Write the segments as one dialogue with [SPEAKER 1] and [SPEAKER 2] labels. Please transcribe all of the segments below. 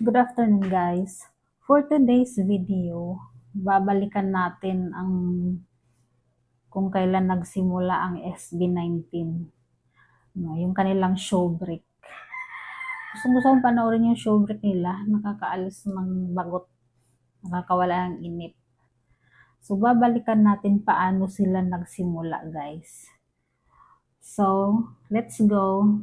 [SPEAKER 1] Good afternoon guys. For today's video, babalikan natin ang kung kailan nagsimula ang SB19. No, yung kanilang show break. Gusto kong panoorin yung show break nila. Nakakaalis ng bagot. Nakakawala ng inip. So, babalikan natin paano sila nagsimula guys. So, let's go.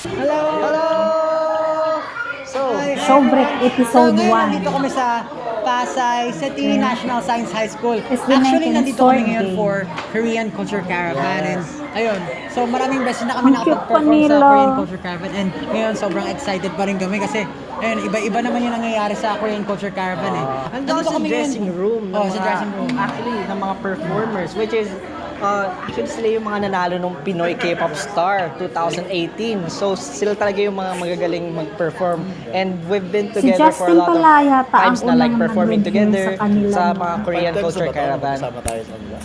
[SPEAKER 2] Hello! Hello!
[SPEAKER 1] Show break episode 1.
[SPEAKER 2] Nandito kami sa Pasay City National Science High School.
[SPEAKER 1] SB19
[SPEAKER 2] Actually, nandito kami
[SPEAKER 1] sword
[SPEAKER 2] ngayon
[SPEAKER 1] game.
[SPEAKER 2] for Korean Culture Caravan. And ayun, so maraming beses na kami
[SPEAKER 1] Ang cute pa
[SPEAKER 2] nakapag-perform sa
[SPEAKER 1] nila.
[SPEAKER 2] Korean Culture Caravan. And ngayon, sobrang excited pa rin kami kasi ayun, iba-iba naman yung nangyayari sa Korean Culture Caravan eh.
[SPEAKER 3] Nandito sa dressing room ng
[SPEAKER 2] sa dressing room.
[SPEAKER 3] Actually, ng mga performers, which is actually sila yung mga nanalo ng Pinoy K-pop Star 2018. So sila talaga yung mga magagaling mag-perform. And we've been
[SPEAKER 1] Si
[SPEAKER 3] together for a
[SPEAKER 1] Justin
[SPEAKER 3] lot of
[SPEAKER 1] pala yata ang
[SPEAKER 3] times na like
[SPEAKER 1] unang
[SPEAKER 3] performing
[SPEAKER 1] nag-review
[SPEAKER 3] together
[SPEAKER 1] sa kanila
[SPEAKER 3] sa
[SPEAKER 1] ng-
[SPEAKER 3] mga Korean Culture Caravan.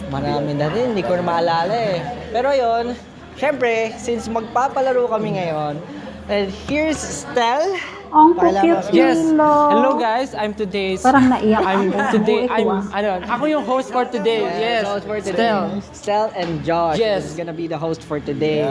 [SPEAKER 3] Marami na rin, hindi ko na maalala eh. Pero yon, syempre, since magpapalaro kami ngayon, and here's Stel.
[SPEAKER 1] Ang
[SPEAKER 3] Pakilala
[SPEAKER 1] cute
[SPEAKER 3] ka.
[SPEAKER 4] Yes.
[SPEAKER 1] nila.
[SPEAKER 4] Hello guys, I'm today's
[SPEAKER 1] Parang naiyak
[SPEAKER 4] I'm
[SPEAKER 1] ako.
[SPEAKER 4] today
[SPEAKER 1] Buhay ko,
[SPEAKER 4] ako yung host for today. Yes.
[SPEAKER 3] Host for today. Stel and Josh
[SPEAKER 4] Yes.
[SPEAKER 3] is gonna be the host for today.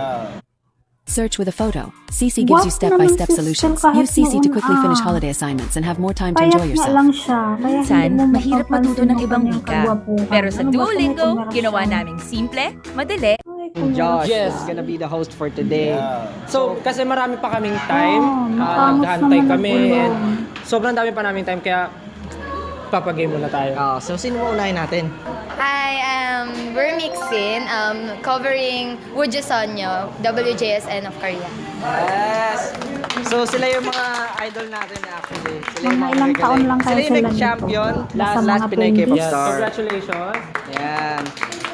[SPEAKER 5] Search with a photo. CC gives you
[SPEAKER 1] Guwapo
[SPEAKER 5] step-by-step
[SPEAKER 1] naman si
[SPEAKER 5] solutions.
[SPEAKER 1] Stel kahit
[SPEAKER 5] Use CC to
[SPEAKER 1] noon,
[SPEAKER 5] quickly finish
[SPEAKER 1] ah.
[SPEAKER 5] holiday assignments and have more time to
[SPEAKER 1] Payat
[SPEAKER 5] enjoy
[SPEAKER 1] nga
[SPEAKER 5] yourself.
[SPEAKER 1] lang siya. Kaya
[SPEAKER 6] Minsan,
[SPEAKER 1] hindi mo
[SPEAKER 6] mahirap
[SPEAKER 1] mapapansin
[SPEAKER 6] matuto ng
[SPEAKER 1] yung
[SPEAKER 6] ibang
[SPEAKER 1] kanyang
[SPEAKER 6] wika.
[SPEAKER 1] kagwapuhan.
[SPEAKER 6] Pero sa
[SPEAKER 1] Ano ba kung
[SPEAKER 6] Duolingo,
[SPEAKER 1] may kamera
[SPEAKER 6] ginawa
[SPEAKER 1] siya?
[SPEAKER 6] naming simple, madali,
[SPEAKER 1] Ay,
[SPEAKER 3] And Josh
[SPEAKER 4] Yes.
[SPEAKER 3] is gonna be the host for today.
[SPEAKER 4] So, kasi marami pa kaming time,
[SPEAKER 1] matangos
[SPEAKER 4] naghahantay
[SPEAKER 1] naman
[SPEAKER 4] kami,
[SPEAKER 1] ang
[SPEAKER 4] and
[SPEAKER 1] ulo.
[SPEAKER 4] sobrang dami pa namin time, kaya papagame muna tayo.
[SPEAKER 3] So sino mo unahin natin?
[SPEAKER 7] Hi, we're mixing, covering Woodju Sonyo, WJSN of Korea.
[SPEAKER 3] Yes! So sila yung mga idol natin actually. Sila yung
[SPEAKER 1] Mga ilang
[SPEAKER 3] magagaling.
[SPEAKER 1] taon lang kayo
[SPEAKER 3] Sila yung
[SPEAKER 1] sila
[SPEAKER 3] nag-champion
[SPEAKER 1] dito.
[SPEAKER 3] last
[SPEAKER 1] Nasa mga
[SPEAKER 3] Pinoy K-pop
[SPEAKER 1] 20s.
[SPEAKER 4] Yes,
[SPEAKER 3] Star.
[SPEAKER 4] congratulations.
[SPEAKER 3] Yan.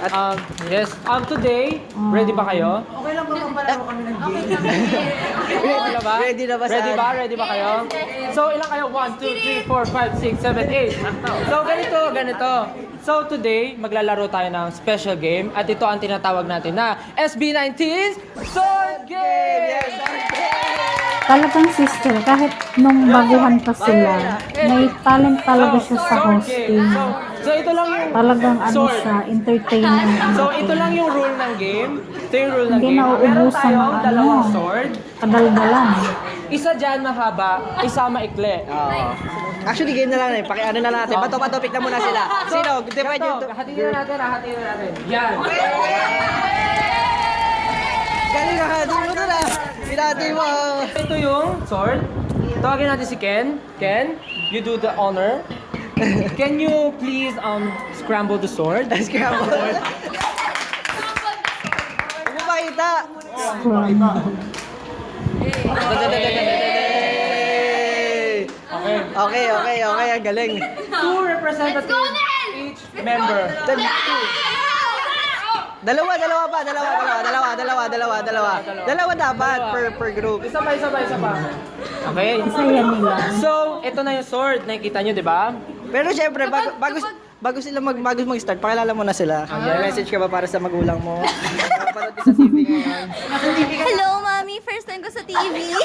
[SPEAKER 3] At
[SPEAKER 4] Yes, today, ready ba kayo? Ready na ba?
[SPEAKER 3] Ready na ba
[SPEAKER 4] Ready
[SPEAKER 3] saan?
[SPEAKER 4] ba? Ready ba kayo? So, ilang kayo? 1, 2, 3, 4, 5, 6, 7, 8. So, ganito. So, today, maglalaro tayo ng special game. At ito ang tinatawag natin na SB19 Sword Game! Yes!
[SPEAKER 1] Talagang sister, kahit nung baguhan pa sila, may talent talaga siya sa hosting.
[SPEAKER 4] So, ito lang yung
[SPEAKER 1] Talagang ano
[SPEAKER 4] sword.
[SPEAKER 1] siya, entertainer.
[SPEAKER 4] So, ito lang yung rule ng game. Ito yung rule ng
[SPEAKER 1] Hindi
[SPEAKER 4] game. Meron
[SPEAKER 1] nauubusan
[SPEAKER 4] tayong
[SPEAKER 1] ng
[SPEAKER 4] dalawang
[SPEAKER 1] ano.
[SPEAKER 4] sword.
[SPEAKER 1] Kadaldalan.
[SPEAKER 4] Isa dyan mahaba, isa maikli.
[SPEAKER 3] actually game na lang eh. Ano na natin. Bato-bato pick na muna sila. Sino? Divide yung...
[SPEAKER 4] Hatiin na natin. Yan.
[SPEAKER 3] Galing na. Di mo na. Pinati mo.
[SPEAKER 4] Ito yung sword. Tawagin natin si Ken. Ken, you do the honor. Can you please scramble the sword?
[SPEAKER 3] Scramble. Huwag mo makita. Okay. Ang galing.
[SPEAKER 4] Two representatives each member.
[SPEAKER 3] Dalawa dapat per group.
[SPEAKER 4] Isa pa. Okay.
[SPEAKER 1] Isa yan nila.
[SPEAKER 4] So, ito na yung sword. Nakikita nyo, di ba?
[SPEAKER 3] Pero syempre, bago sila mag-start, pakilala mo na sila. May message ka ba para sa magulang mo? Napapanood ko sa TV ngayon.
[SPEAKER 7] Hello, Mami! First time ko sa TV.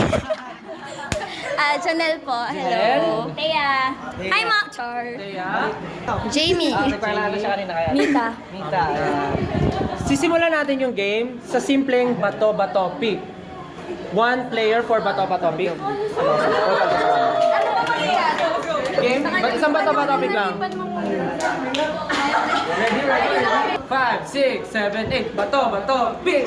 [SPEAKER 7] Chanel po. Hello. Thea. Hi, Ma. Char.
[SPEAKER 4] Kaya,
[SPEAKER 7] Jamie.
[SPEAKER 3] Nagpakilala siya kanina kaya.
[SPEAKER 7] Mita.
[SPEAKER 3] Mita.
[SPEAKER 4] sisimulan natin yung game sa simpleng bato-bato pick. One player for bato-bato pick. Game? Isang bato-bato pick lang. Ready? 5, 6, 7, 8. Bato-bato pick!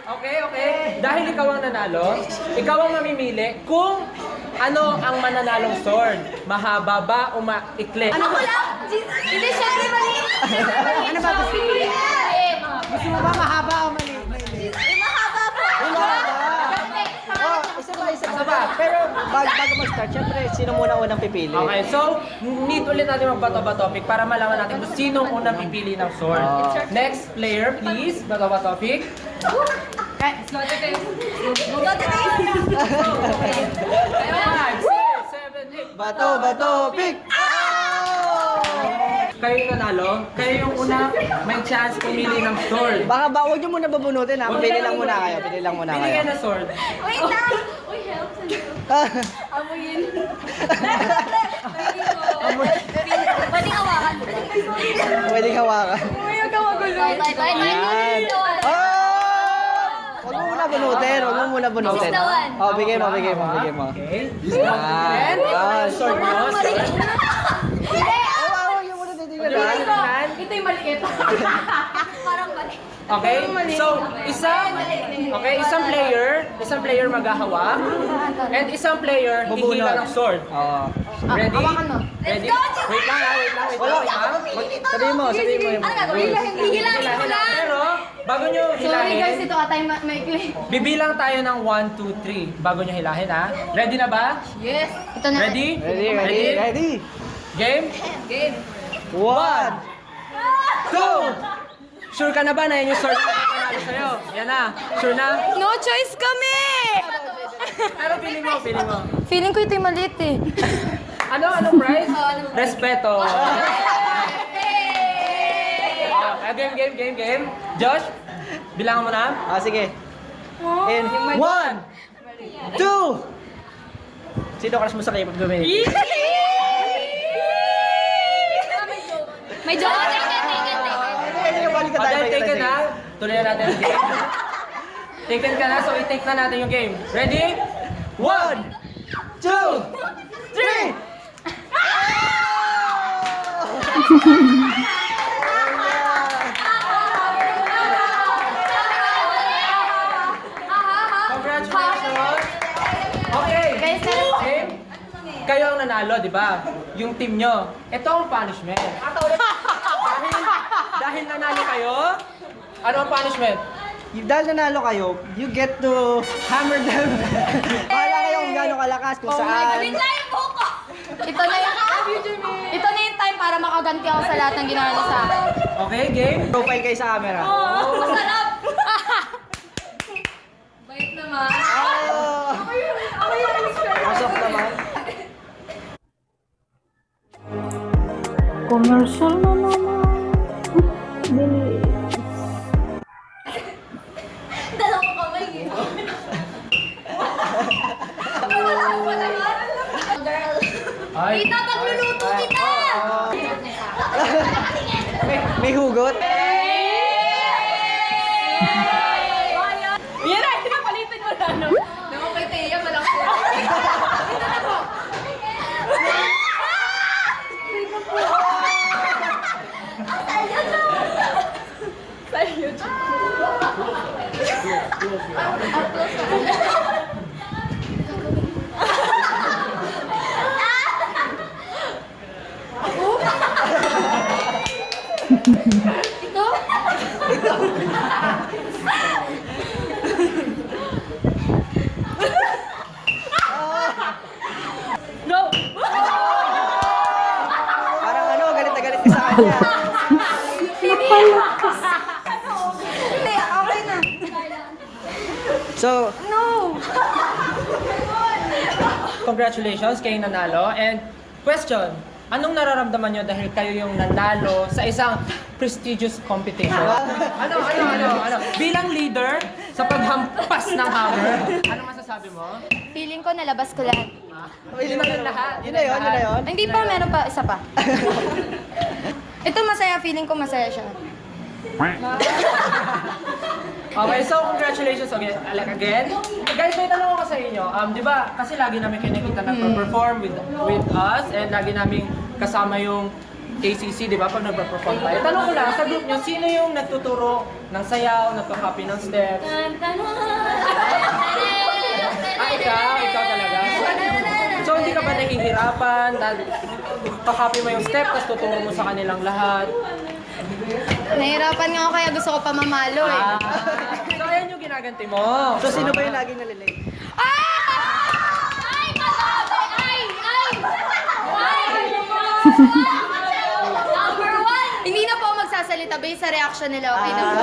[SPEAKER 4] Okay. Dahil ikaw ang nanalo, ikaw ang mamimili kung ano ang mananalong sword. Mahaba ba o maikli?
[SPEAKER 7] Ako lang! Hindi, syempre mali! Ano ba gusto mo?
[SPEAKER 2] Gusto mo ba mahaba o maliit?
[SPEAKER 7] Mahaba po!
[SPEAKER 3] Isa ba? Pero bago mag-start, syempre, sino muna unang pipili?
[SPEAKER 4] Okay, so need ulit natin magbato-bato topic para malaman natin kung sino ang unang pipili ng sword. Next player, please. Bato-bato topic. 5, 6, 7, 8.
[SPEAKER 3] Bato, pick!
[SPEAKER 4] Kayo yung nanalo, kayo yung una may chance pumili ng sword.
[SPEAKER 3] Baka ba, huwag nyo muna babunutin ha. Pili lang muna kayo. Pili lang muna
[SPEAKER 4] Pili
[SPEAKER 3] kayo.
[SPEAKER 4] kayo ng sword.
[SPEAKER 7] Wait lang! Uy, help! Amoyin. Pwede hawakan mo.
[SPEAKER 3] Pwedeng hawakan.
[SPEAKER 7] Huwag ka magulo.
[SPEAKER 3] Yan. Oh! Huwag mo muna bunutin. Huwag mo muna bunutin.
[SPEAKER 7] Sistawan.
[SPEAKER 3] Oh, bigay mo.
[SPEAKER 4] Okay.
[SPEAKER 3] Yan. Yan.
[SPEAKER 4] Sword nyo.
[SPEAKER 7] Hindi!
[SPEAKER 3] Oh, huwag nyo muna titignan ha.
[SPEAKER 7] Ito yung maliit. Parang mali.
[SPEAKER 4] Okay? So, isang player maghahawak, and isang player hihila ng sword.
[SPEAKER 3] Oo.
[SPEAKER 4] Ready? Ready? Wait lang ha.
[SPEAKER 3] Sabihin mo yung
[SPEAKER 7] Ano gagawin? Hihilahin ko lang.
[SPEAKER 4] Pero, bago nyo
[SPEAKER 7] Sorry guys,
[SPEAKER 4] hilahin,
[SPEAKER 7] ito atay maikli.
[SPEAKER 4] bibilang tayo ng 1, 2, 3 bago nyo hilahin ha. Ready na ba?
[SPEAKER 7] Yes. Ito na.
[SPEAKER 4] Ready?
[SPEAKER 3] Ready?
[SPEAKER 4] Game?
[SPEAKER 7] Game.
[SPEAKER 3] 1.
[SPEAKER 4] 2! Sure ka na ba na yun yung sword na panalo sa'yo? Yan na. Sure na?
[SPEAKER 7] No choice kami!
[SPEAKER 4] Pero feeling mo.
[SPEAKER 7] Feeling ko ito yung maliit eh.
[SPEAKER 4] Anong prize? Respeto. Game. Josh, bilangan mo na.
[SPEAKER 3] Ah, sige. In 1, 2. Sino crush mo sa K-pop Dominic?
[SPEAKER 7] May joke.
[SPEAKER 4] Adel, taken na. Tuloy natin yung game. Taken ka na, so i-take na natin yung game. Ready?
[SPEAKER 3] 1, 2, 3.
[SPEAKER 4] Congratulations! Okay,
[SPEAKER 7] Guys,
[SPEAKER 4] game. Kayo ang nanalo, di ba? Yung team nyo. Ito ang punishment. Dahil nanalo kayo, ano ang punishment?
[SPEAKER 3] Dahil nanalo kayo, you get to hammer them. Bahala kayo kung gaano kalakas, kung saan.
[SPEAKER 7] Ito na yung time para makaganti ako sa lahat ng ginawa niyo sa akin.
[SPEAKER 4] Okay, game.
[SPEAKER 3] Profile kayo sa camera.
[SPEAKER 7] Masarap! Bait naman.
[SPEAKER 3] Oh! Pasok naman.
[SPEAKER 1] Commercial na naman. Bilis.
[SPEAKER 7] Dalawang kamay eh. Girl.
[SPEAKER 4] Ay.
[SPEAKER 7] Tita, pagluluto kita!
[SPEAKER 3] May hugot.
[SPEAKER 7] Yan na, pinapalitin mo na, no? Naman kay Teya, malaki. Ito na po. Sa YouTube. Ito? Go!
[SPEAKER 3] Parang ano, galit na galit ka sa kanya.
[SPEAKER 7] Hindi, okay na.
[SPEAKER 3] So,
[SPEAKER 7] No!
[SPEAKER 4] Congratulations, kayo nanalo. And question, anong nararamdaman nyo dahil kayo yung nanalo sa isang prestigious competition? Ano? Bilang leader sa paghampas ng hammer, ano masasabi mo?
[SPEAKER 7] Feeling ko nalabas ko lahat.
[SPEAKER 4] Yun na yun lahat.
[SPEAKER 3] yun na yun.
[SPEAKER 7] Ay, hindi pa, meron pa, isa pa. Ito masaya, feeling ko masaya siya.
[SPEAKER 4] Okay, so congratulations again. Guys, may tanong ako sa inyo. Di ba, kasi lagi namin kayo nakita nagpa-perform with us and lagi namin kasama yung KCC, di ba, pag nagpa-perform tayo. Tanong ko lang, sa group nyo, sino yung nagtuturo ng sayaw, nagpa-copy ng steps? Ikaw talaga. So, hindi ka ba nahihirapan? Kakopy mo yung step, tapos tuturo mo sa kanilang lahat?
[SPEAKER 7] Nahirapan nga ako kaya gusto ko pa mamalo eh.
[SPEAKER 4] So, ayan yung ginaganti mo.
[SPEAKER 3] so sino ba yung laging nalilate?
[SPEAKER 7] Ay! Ay! Number one! Hindi na po ako magsasalita based sa reaction nila. Okay na po.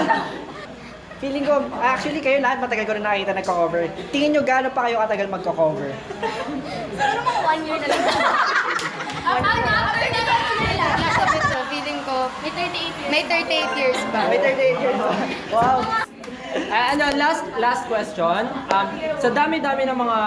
[SPEAKER 3] Feeling ko, actually kayo lahat matagal ko na nakita nagko-cover. Tingin nyo gaano pa kayo katagal magko-cover?
[SPEAKER 7] Siguro mga 1 year na lang. May 38 years ba?
[SPEAKER 3] May 38 years. Wow.
[SPEAKER 4] Last question. Sa dami-dami ng mga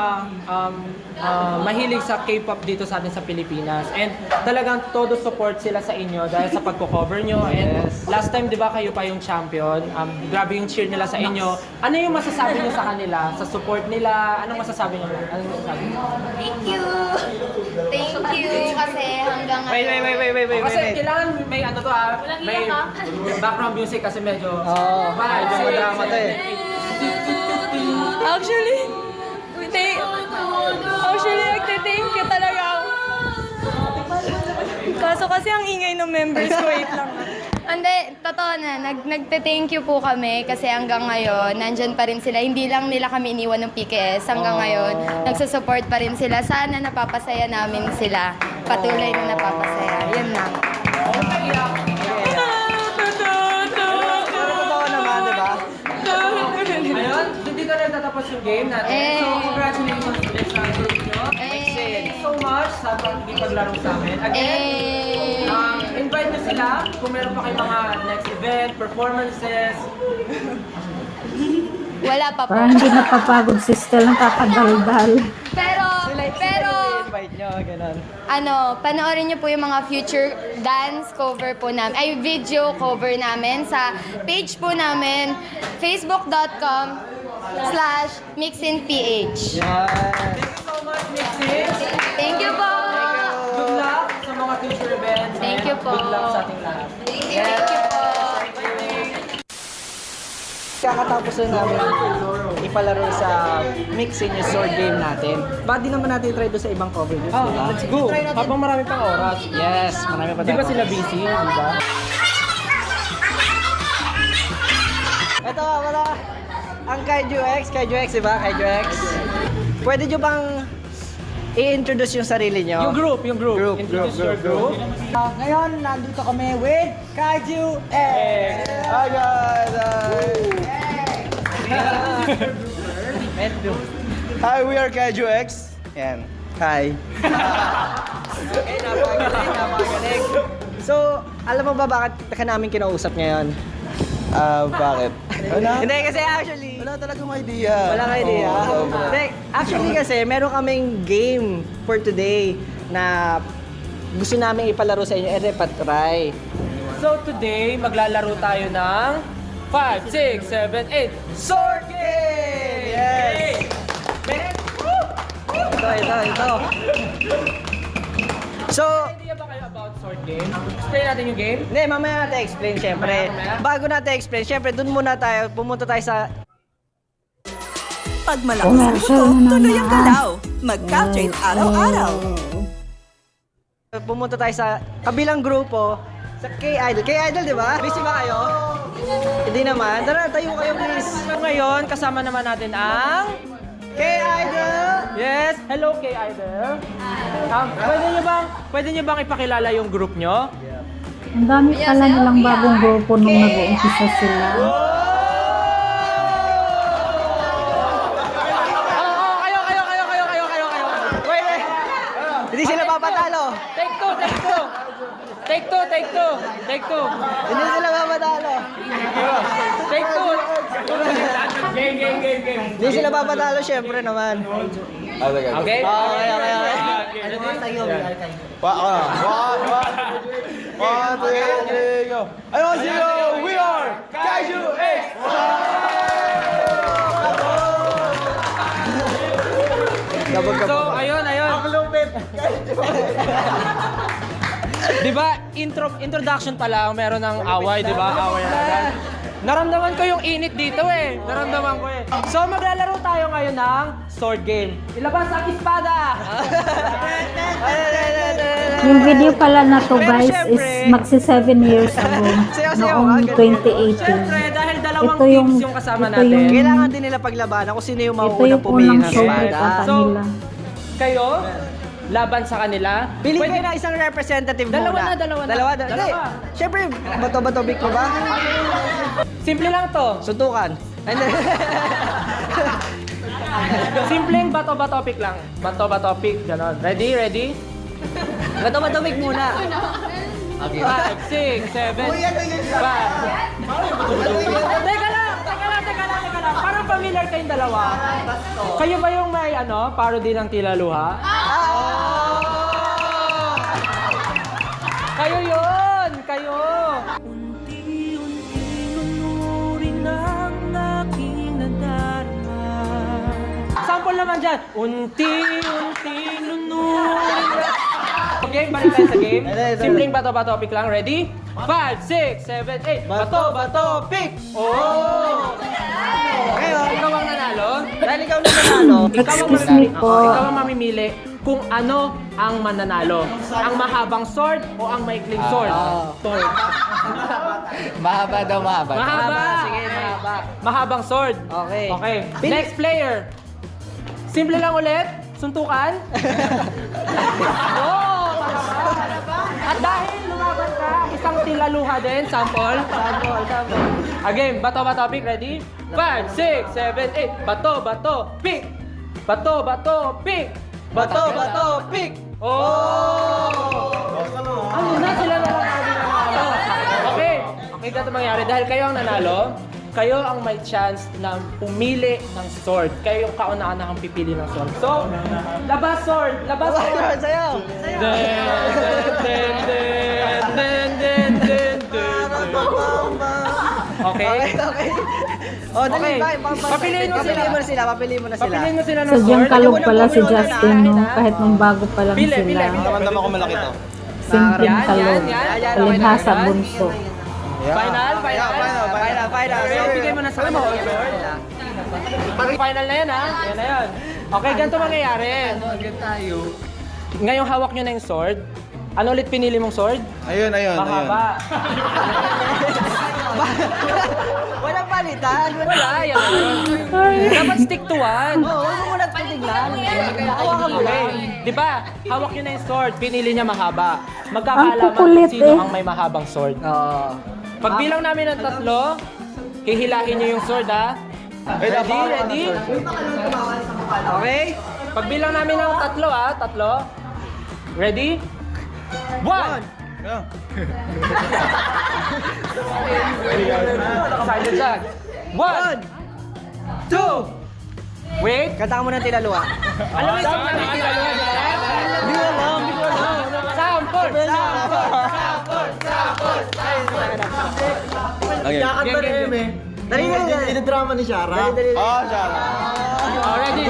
[SPEAKER 4] mahilig sa K-pop dito sa atin sa Pilipinas, and talagang todo support sila sa inyo dahil sa pagko-cover nyo. And last time, di ba, kayo pa yung champion. Grabe yung cheer nila sa inyo. Ano yung masasabi nyo sa kanila? Sa support nila? Anong masasabi nyo? Anong masasabi nyo?
[SPEAKER 7] Thank you! Thank you! Kasi hanggang
[SPEAKER 3] Wait.
[SPEAKER 4] Kasi kailangan may ano to may background music kasi medyo
[SPEAKER 3] Medyo madrama to eh.
[SPEAKER 7] Actually, nagte-thank you talaga ako. Kaso kasi ang ingay ng members ko, wait lang. Hindi, totoo na. Nagte-thank you po kami kasi hanggang ngayon, nandyan pa rin sila. Hindi lang nila kami iniwan ng PKS. Hanggang ngayon, nagsusupport pa rin sila. Sana napapasaya namin sila. Patuloy na napapasaya. Yun lang.
[SPEAKER 3] Totoo naman, di ba?
[SPEAKER 4] Ayun, hindi na rin tatapos yung game natin. So, congratulations ulit sa group nyo. Thank you so much sa paglaro sa amin. Again, invite nyo sila kung meron pa kayong mga next event, performances.
[SPEAKER 7] Wala pa po.
[SPEAKER 1] Parang hindi napapagod si Stel ng kakadaldal.
[SPEAKER 7] Pero,
[SPEAKER 3] Invite nyo, ganun.
[SPEAKER 7] panoorin niyo po yung mga future dance cover po namin, video cover namin sa page po namin, facebook.com/mixinph.
[SPEAKER 3] Yan.
[SPEAKER 4] Thank you so much, Mixin.
[SPEAKER 7] Thank you po!
[SPEAKER 4] Good luck sa mga future events.
[SPEAKER 7] Thank
[SPEAKER 4] and
[SPEAKER 7] you po.
[SPEAKER 4] Good luck sa ating lahat.
[SPEAKER 7] Thank you po!
[SPEAKER 3] Kakatapos na namin ipalaro sa mixing yung sword game natin. Bakit di naman natin try doon sa ibang cover games, diba?
[SPEAKER 4] Let's go. Habang marami pang oras.
[SPEAKER 3] Yes, marami pa
[SPEAKER 4] Di ba
[SPEAKER 3] tayo.
[SPEAKER 4] sila busy? Di ba?
[SPEAKER 3] Ito, wala. Ang Kaiju X, diba? Kaiju X. Pwede nyo bang i-introduce yung sarili nyo?
[SPEAKER 4] Yung group. Introduce your group.
[SPEAKER 2] Ngayon, nandito kami with Kaiju X.
[SPEAKER 3] Hi guys!
[SPEAKER 6] Hi, we are Kaiju X. Yan. Hi.
[SPEAKER 3] Okay, napakagaling. So, alam mo ba bakit ka namin kinausap ngayon?
[SPEAKER 6] Bakit? Wala?
[SPEAKER 3] Hindi, kasi actually...
[SPEAKER 6] Wala talagang idea.
[SPEAKER 3] Walang idea.
[SPEAKER 6] Oo, sobra.
[SPEAKER 3] Hindi, actually kasi, meron kaming game for today na gusto namin ipalaro sa inyo. Patry.
[SPEAKER 4] So today, maglalaro tayo ng 5, 6, 7, 8
[SPEAKER 3] Sword Game! Yes! Ito. So,
[SPEAKER 4] Idea ba kayo about sword game? Explain natin yung game.
[SPEAKER 3] hindi, mamaya natin explain syempre.
[SPEAKER 4] Mamaya?
[SPEAKER 3] Bago natin explain, syempre, dun muna tayo, pumunta tayo sa...
[SPEAKER 8] Pag malakas ang
[SPEAKER 1] Commercial
[SPEAKER 8] buto,
[SPEAKER 1] na
[SPEAKER 8] tuloy ang
[SPEAKER 1] naman.
[SPEAKER 8] galaw. Mag-captain araw-araw.
[SPEAKER 3] Pumunta tayo sa kabilang grupo, sa K-Idol. K-Idol, di ba? Busy ba kayo? Hindi naman. Tara, tayo kayo, please.
[SPEAKER 4] So ngayon, kasama naman natin ang...
[SPEAKER 3] K-Idol!
[SPEAKER 4] Yes! Hello, K-Idol. Pwede nyo bang ipakilala yung group nyo?
[SPEAKER 1] Ang dami pala nilang bagong grupo nung nag-uumpisa sila.
[SPEAKER 4] Kayo. Wait.
[SPEAKER 3] Hindi sila papatalo.
[SPEAKER 4] Take two.
[SPEAKER 3] Hindi sila papatalo.
[SPEAKER 4] Take two. Game.
[SPEAKER 3] Hindi sila papatalo, syempre naman.
[SPEAKER 6] Okay.
[SPEAKER 4] Okay?
[SPEAKER 3] Okay.
[SPEAKER 6] One, two, three, go. I want to see you. We are Kaiju X.
[SPEAKER 4] So, ayun. Di ba, introduction pa lang, meron ng away, di ba? Away na. Naramdaman ko yung init dito eh. So, maglalaro tayo ngayon ng sword game. Ilabas ang espada!
[SPEAKER 1] Yung video pala na to
[SPEAKER 3] Pero
[SPEAKER 1] guys
[SPEAKER 3] syempre,
[SPEAKER 1] is magsi 7 years ago.
[SPEAKER 3] Sayaw-sayaw,
[SPEAKER 1] Noong
[SPEAKER 4] Siyempre,
[SPEAKER 1] 2018.
[SPEAKER 4] dahil dalawang
[SPEAKER 1] Ito yung-
[SPEAKER 4] teams yung kasama
[SPEAKER 1] ito
[SPEAKER 4] natin.
[SPEAKER 1] yung-
[SPEAKER 3] Kailangan din nila paglabanan kung sino yung
[SPEAKER 1] Ito
[SPEAKER 3] mauunang
[SPEAKER 1] yung
[SPEAKER 3] pumili
[SPEAKER 1] unang
[SPEAKER 3] ng
[SPEAKER 1] favorite
[SPEAKER 3] espada.
[SPEAKER 1] ang
[SPEAKER 4] So,
[SPEAKER 1] kanila.
[SPEAKER 4] kayo, laban sa kanila.
[SPEAKER 3] Pili
[SPEAKER 4] Pwede-
[SPEAKER 3] kayo na isang representative
[SPEAKER 4] Dalawa
[SPEAKER 3] muna.
[SPEAKER 4] na, dalawa na.
[SPEAKER 3] Dalawa.
[SPEAKER 4] Dalawa.
[SPEAKER 3] Hindi. Siyempre, bato-bato big ko ba?
[SPEAKER 4] Simple lang to.
[SPEAKER 3] Suntukan. And then,
[SPEAKER 4] Simpleng bato-bato pick lang. Bato-bato pick, gano'n. Ready?
[SPEAKER 3] bato-bato big muna.
[SPEAKER 2] Okay.
[SPEAKER 4] 5, 6, 7, 5. Teka lang. Parang familiar kayong dalawa. Kayo ba yung may parody ng Tila Luha? Kayo yun! Kayo! Sample naman dyan. Unti-unti nunurin. Okay, balik tayo sa game. Simpleng bato-bato pick lang. Ready? 5, 6, 7, 8. Bato-bato pick! Oh! Ngayon, ikaw ang nanalo.
[SPEAKER 3] Dahil ikaw na nanalo.
[SPEAKER 1] Excuse me po.
[SPEAKER 4] Ikaw ang mamimili kung ano ang mananalo. Ang mahabang sword o ang maikling sword? Sword.
[SPEAKER 2] Mahaba daw, mahaba.
[SPEAKER 4] Mahaba!
[SPEAKER 3] Sige, mahaba.
[SPEAKER 4] Mahabang sword.
[SPEAKER 3] Okay.
[SPEAKER 4] Okay. Next player. Simple lang ulit. Suntukan. Oh! At dahil lumaban ka, isang tilaluha din. Sample. Again, bato-bato pick. Ready? 5, 6, 7, 8. Bato-bato pick. Bato-bato pick. Bato-bato pick. Oh! Ano na sila na lang ang nanalo. Okay. Okay, ganito mangyari. Dahil kayo ang nanalo, kayo ang may chance na pumili ng sword. Kayo yung kauna-unahang pipili ng sword. So, labas sword! Labas sword!
[SPEAKER 3] Sayo!
[SPEAKER 4] Okay?
[SPEAKER 3] Okay. Oh, dali,
[SPEAKER 4] Okay. Papiliin mo sila.
[SPEAKER 3] Papiliin mo na sila.
[SPEAKER 4] Papiliin mo sila ng
[SPEAKER 1] Sadyang
[SPEAKER 4] sword.
[SPEAKER 1] kalog pala si Justin, no? Kahit nung bago pa lang
[SPEAKER 4] Pili.
[SPEAKER 1] sila.
[SPEAKER 6] Naramdaman ko malaki to.
[SPEAKER 1] Simpleng
[SPEAKER 4] Yan.
[SPEAKER 1] kalog. Palibhasa bunso.
[SPEAKER 4] Final.
[SPEAKER 3] Final.
[SPEAKER 4] Bigay mo na sa mo. Final na yan, ha? Yan na yan. Okay, ganito mangyayari. Ngayong hawak nyo na yung sword. Ano ulit pinili mong sword?
[SPEAKER 6] Ayun.
[SPEAKER 4] Mahaba.
[SPEAKER 3] Walang palitan.
[SPEAKER 4] Wala, yan. Dapat stick to one.
[SPEAKER 3] Oo, huwag mo muna titignan.
[SPEAKER 4] Hawakan mo lang. Di ba? Hawak nyo na yung sword. Pinili niya mahaba.
[SPEAKER 1] Ang
[SPEAKER 4] Magkakaalaman
[SPEAKER 1] kukulit
[SPEAKER 4] kung sino
[SPEAKER 1] eh.
[SPEAKER 4] ang may mahabang sword.
[SPEAKER 3] Oo.
[SPEAKER 4] Pagbilang namin ng 3, hihilahin nyo yung sword, ha? Ready?
[SPEAKER 3] Okay?
[SPEAKER 4] Pagbilang namin ng 3, ha? 3. Ready? 1! Excited siya. 1! 2! Wait!
[SPEAKER 3] Kanta ka muna ng tilaluha.
[SPEAKER 4] Alam mo yung namin tinaluhan nila?
[SPEAKER 3] Hindi ko alam.
[SPEAKER 4] Sample!
[SPEAKER 6] Okay.
[SPEAKER 3] Dali.
[SPEAKER 6] Drama ni Shara. Oh, Shara.
[SPEAKER 4] Ready?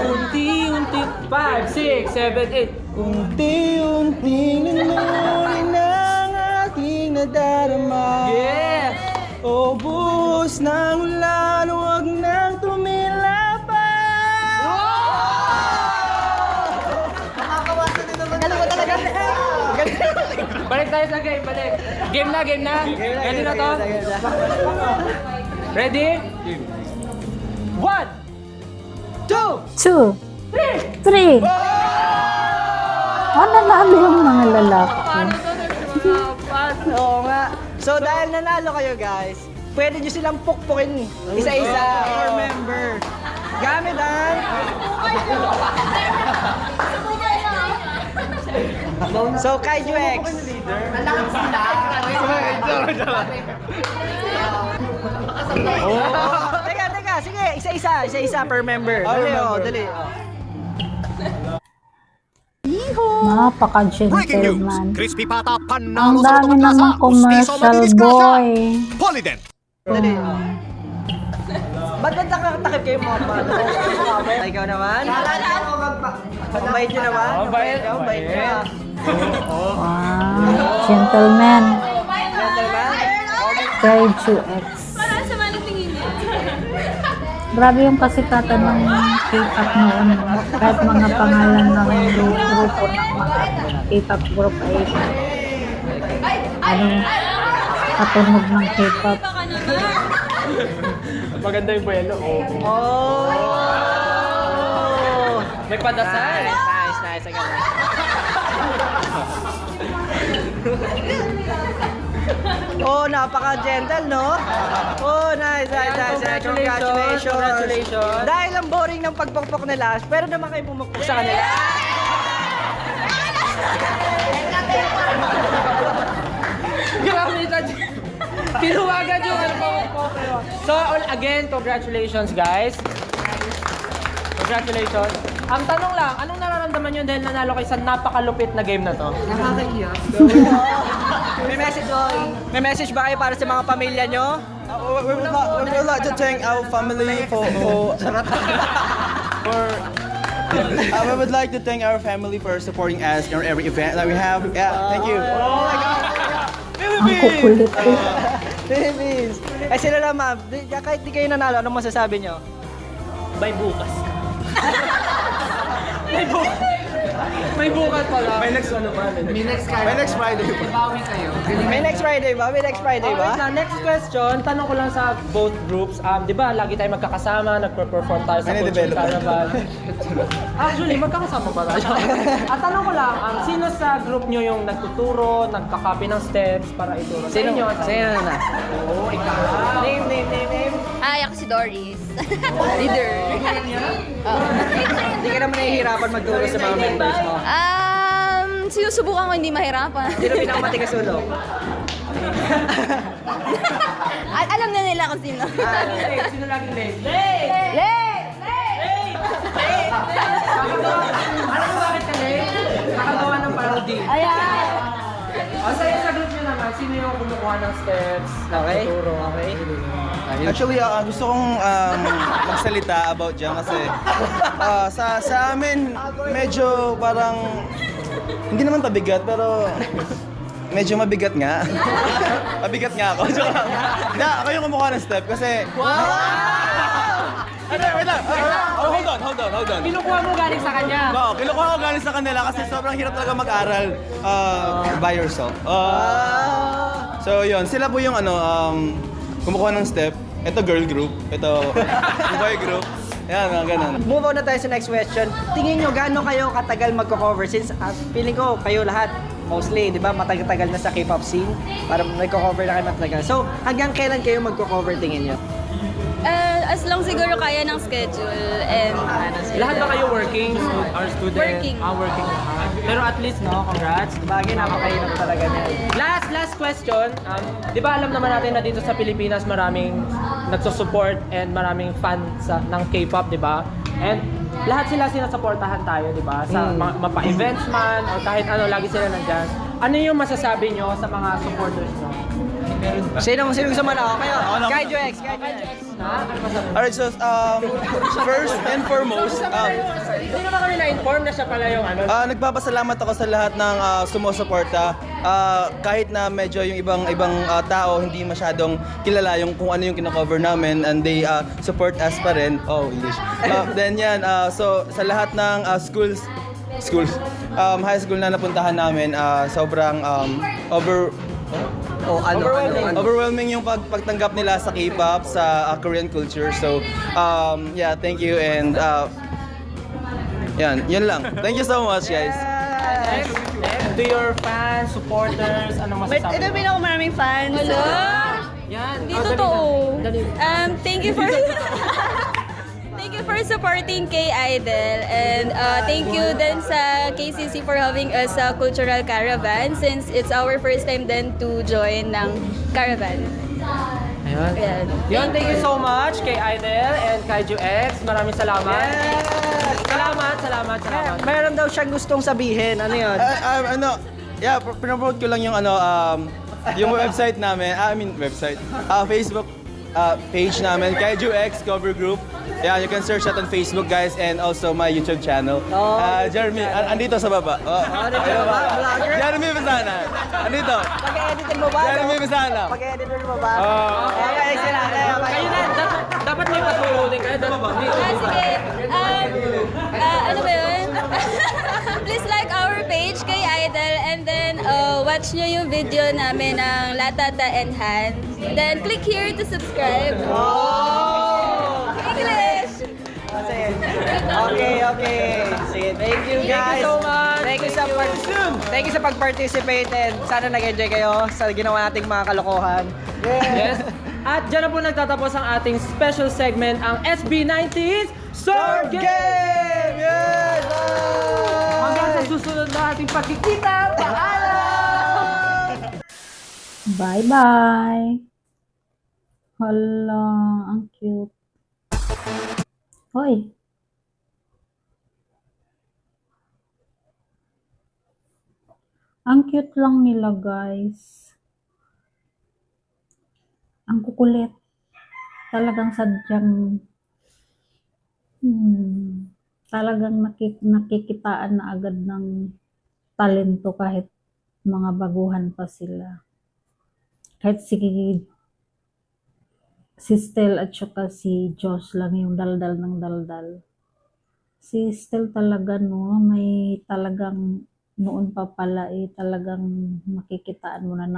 [SPEAKER 4] Unti-unti. 5, 6, 7, 8.
[SPEAKER 6] Unti-unti nunurin ang aking nadarama.
[SPEAKER 4] Yeah!
[SPEAKER 6] Ubus ng ulan, huwag nang tumila pa.
[SPEAKER 3] Galing mo talaga.
[SPEAKER 4] Balik tayo sa game, balik. Game na. Ready na to? Ready? 1, 2,
[SPEAKER 1] 2, 3. Nanalo yung mga lalaki.
[SPEAKER 3] Oo nga. So dahil nanalo kayo guys, pwede nyo silang pukpukin isa-isa per member. Gamit ang... So Kaiju X. Teka, sige, isa-isa per member. Dali.
[SPEAKER 1] Napaka-gentleman.
[SPEAKER 9] Crispy pata,
[SPEAKER 1] Ang
[SPEAKER 9] panalo sa
[SPEAKER 1] dami
[SPEAKER 9] lutong lasa.
[SPEAKER 1] namang commercial boy.
[SPEAKER 9] Polydent.
[SPEAKER 3] Dali. Ba't takip kayo mga paano? Ikaw naman? Mabait nyo naman?
[SPEAKER 4] Mabait.
[SPEAKER 3] Ikaw, mabait ka.
[SPEAKER 1] Wow. Gentleman.
[SPEAKER 3] Gentleman?
[SPEAKER 1] Kaiju X. Grabe yung kasikatan ng K-pop noon. Kahit mga pangalan ng grupo ng mga K-pop group ay katunog ng K-pop.
[SPEAKER 4] Maganda yung buwelo.
[SPEAKER 3] Oh!
[SPEAKER 4] May padasal.
[SPEAKER 3] Nice. Again. Oh, napaka-gentle, no? Oh, nice.
[SPEAKER 4] Congratulations.
[SPEAKER 3] Dahil ang boring ng pagpukpok nila, pero naman kayo pumukpok sa kanila.
[SPEAKER 4] Kinuha agad yung ano po. So, again, congratulations guys. Congratulations. Ang tanong lang, anong nararamdaman nyo dahil nanalo kayo sa napakalupit na game na to?
[SPEAKER 3] May message ba kayo para sa mga pamilya nyo?
[SPEAKER 6] We would like to thank our family for we would like to thank our family for supporting us in every event that we have. Yeah, thank you. Oh my God!
[SPEAKER 1] Kukulit.
[SPEAKER 3] Philippines! Eh sila naman, kahit di kayo nanalo, anong masasabi nyo?
[SPEAKER 4] By bukas. May bukas pala.
[SPEAKER 6] My next ano pa?
[SPEAKER 4] May next
[SPEAKER 6] My next Friday.
[SPEAKER 4] Bawi kayo.
[SPEAKER 3] May next Friday ba? May next Friday
[SPEAKER 4] Okay,
[SPEAKER 3] ba?
[SPEAKER 4] next question, tanong ko lang sa both groups. Di ba, lagi tayo magkakasama, nagpe-perform tayo sa
[SPEAKER 6] May
[SPEAKER 4] Culture
[SPEAKER 6] development.
[SPEAKER 4] Caravan. Actually, magkakasama ba tayo? At tanong ko lang, sino sa group nyo yung nagtuturo, nagkakapi ng steps para ituro sa inyo?
[SPEAKER 3] Sino na?
[SPEAKER 4] Oo, ikaw.
[SPEAKER 3] Name.
[SPEAKER 7] Ay, ako si Doris. Leader.
[SPEAKER 3] Hindi ka naman nahihirapan magturo sa mga members mo.
[SPEAKER 7] Sinusubukan ko hindi mahirapan.
[SPEAKER 3] Sino pinakamatigas ulo?
[SPEAKER 7] Alam na nila kung sino.
[SPEAKER 4] Sino laging late? Alam mo bakit ka late? Nakagawa ng parody.
[SPEAKER 7] Ayan.
[SPEAKER 4] O sa group nyo naman, sino yung kumukuha ng steps?
[SPEAKER 3] Okay.
[SPEAKER 4] Nagtuturo? Okay.
[SPEAKER 6] Actually, gusto kong magsalita about dyan kasi sa amin, medyo parang, hindi naman pabigat, pero medyo mabigat nga. Mabigat nga ako. Joke lang. Hindi, ako yung kumukuha ng step kasi... Wait lang. Hold on.
[SPEAKER 4] Kinukuha mo galing sa kanya.
[SPEAKER 6] Oo, kinukuha ko galing sa kanila kasi sobrang hirap talaga mag-aral by yourself. So yun, sila po yung kumukuha ng step. Ito girl group, ito boy group. Yan, ganun.
[SPEAKER 3] Move on na tayo sa next question. Tingin nyo, gaano kayo katagal magko-cover? Since feeling ko, kayo lahat, mostly, di ba, matagal-tagal na sa K-pop scene. Para nagko-cover na kayo matagal. So, hanggang kailan kayo magko-cover tingin nyo?
[SPEAKER 7] As long siguro kaya ng schedule and
[SPEAKER 4] Lahat ba kayo working? Or student?
[SPEAKER 7] Working.
[SPEAKER 4] Working lahat. Pero at least, no, congrats.
[SPEAKER 3] Bagay, napakainap talaga niya.
[SPEAKER 4] Last question. Di ba alam naman natin na dito sa Pilipinas maraming nagsusupport and maraming fan ng K-pop, di ba? And lahat sila sinasuportahan tayo, di ba? Sa mapa-events man o kahit ano, lagi sila nandyan. Ano yung masasabi nyo sa mga supporters nyo?
[SPEAKER 3] Sino gusto man ako? Kayo? Kay Joex.
[SPEAKER 6] Alright, so first and foremost,
[SPEAKER 4] Hindi naman kami na-inform na siya pala yung ano.
[SPEAKER 6] nagpapasalamat ako sa lahat ng sumusuporta. Kahit na medyo yung ibang tao hindi masyadong kilala yung kung ano yung kino-cover namin and they support us pa rin. Oh, English. Then yan, so sa lahat ng schools, high school na napuntahan namin, sobrang overwhelming yung pagtanggap nila sa K-pop, sa Korean culture. So, yeah, thank you and yun lang. Thank you so much, guys.
[SPEAKER 4] Next, to your fans, supporters, anong masasabi?
[SPEAKER 9] Ito pinakamaraming fans.
[SPEAKER 4] Yan.
[SPEAKER 9] Hindi totoo. Thank you for thank you for supporting K-Idol and thank you din sa KCC for having us sa Cultural Caravan since it's our first time then to join ng Caravan.
[SPEAKER 4] Ayun.
[SPEAKER 9] Ayan.
[SPEAKER 4] Yun, thank you so much kay Idol and kay Juex. Maraming salamat. Salamat.
[SPEAKER 3] Meron daw siyang gustong sabihin. Ano yun?
[SPEAKER 6] Pinopromote ko lang yung yung website namin, Facebook page namin, Kaiju X Cover Group. Yeah, you can search that on Facebook, guys, and also my YouTube channel. Jeremy, andito sa baba.
[SPEAKER 3] Vlogger?
[SPEAKER 6] Jeremy Basana. Andito.
[SPEAKER 3] Pag-editin mo ba?
[SPEAKER 6] Jeremy Basana.
[SPEAKER 3] Pag-editin mo ba? Okay, sila.
[SPEAKER 4] Kayo na, dapat may paturo din kayo.
[SPEAKER 9] Sige. Ano ba yun? Please like our page kay Idol and then watch nyo yung video namin ng Latata Enhance. Then click here to subscribe. English!
[SPEAKER 3] Okay. Sige, thank you guys.
[SPEAKER 4] Thank you so much.
[SPEAKER 3] Thank you sa pag-participate and sana nag-enjoy kayo sa ginawa nating mga kalokohan.
[SPEAKER 4] Yes. At dyan na po nagtatapos ang ating special segment, ang SB19's Sword Game!
[SPEAKER 6] Yes!
[SPEAKER 4] Hanggang sa susunod na ating pagkikita. Paalam!
[SPEAKER 1] Bye-bye! Hala, ang cute. Hoy, ang cute lang nila, guys. Ang kukulit. Talagang sadyang talagang nakikitaan na agad ng talento kahit mga baguhan pa sila. Kahit si Stel at saka si Josh lang yung daldal ng daldal. Si Stel talaga, no, may talagang noon pa pala talagang makikitaan mo na ng